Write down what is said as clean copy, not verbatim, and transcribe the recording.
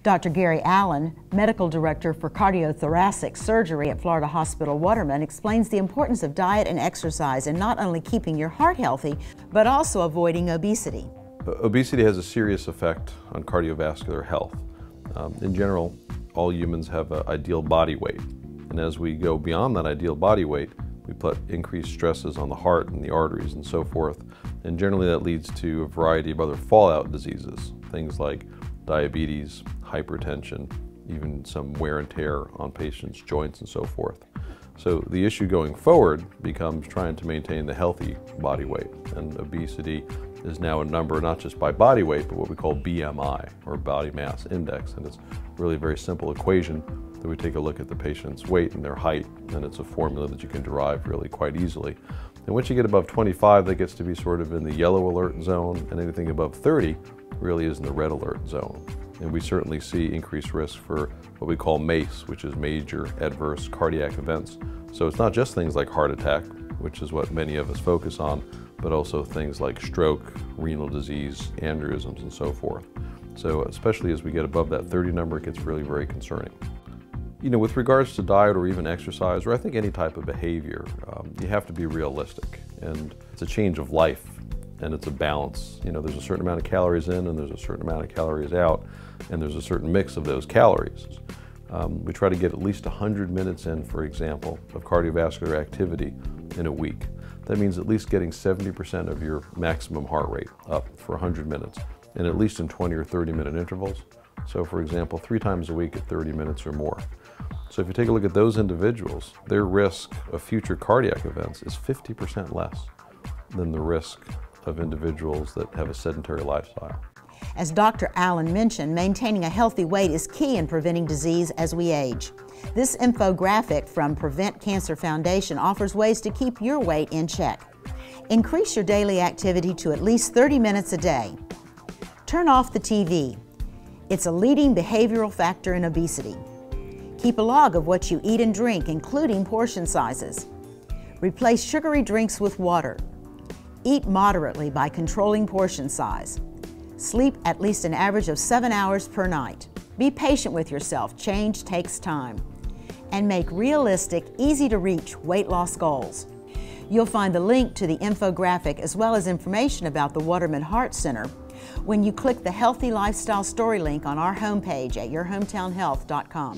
Dr. Gary Allen, Medical Director for Cardiothoracic Surgery at Florida Hospital Waterman, explains the importance of diet and exercise in not only keeping your heart healthy, but also avoiding obesity. Obesity has a serious effect on cardiovascular health. In general, all humans have an ideal body weight, and as we go beyond that ideal body weight, we put increased stresses on the heart and the arteries and so forth, and generally that leads to a variety of other fallout diseases, things like diabetes, hypertension, even some wear and tear on patients' joints and so forth. So the issue going forward becomes trying to maintain the healthy body weight, and obesity is now a number not just by body weight, but what we call BMI, or body mass index, and it's really a very simple equation that we take a look at the patient's weight and their height, and it's a formula that you can derive really quite easily. And once you get above 25, that gets to be sort of in the yellow alert zone, and anything above 30 really is in the red alert zone. And we certainly see increased risk for what we call MACE, which is major adverse cardiac events. So it's not just things like heart attack, which is what many of us focus on, but also things like stroke, renal disease, aneurysms, and so forth. So especially as we get above that 30 number, it gets really very concerning. You know, with regards to diet or even exercise, or I think any type of behavior, you have to be realistic. And it's a change of life, and it's a balance. You know, there's a certain amount of calories in, and there's a certain amount of calories out, and there's a certain mix of those calories. We try to get at least 100 minutes in, for example, of cardiovascular activity in a week. That means at least getting 70% of your maximum heart rate up for 100 minutes, and at least in 20 or 30-minute intervals. So for example, 3 times a week at 30 minutes or more. So if you take a look at those individuals, their risk of future cardiac events is 50% less than the risk of individuals that have a sedentary lifestyle. As Dr. Allen mentioned, maintaining a healthy weight is key in preventing disease as we age. This infographic from Prevent Cancer Foundation offers ways to keep your weight in check. Increase your daily activity to at least 30 minutes a day. Turn off the TV. It's a leading behavioral factor in obesity. Keep a log of what you eat and drink, including portion sizes. Replace sugary drinks with water. Eat moderately by controlling portion size. Sleep at least an average of 7 hours per night. Be patient with yourself. Change takes time. And make realistic, easy-to-reach weight loss goals. You'll find the link to the infographic as well as information about the Waterman Heart Center when you click the Healthy Lifestyle Story link on our homepage at yourhometownhealth.com.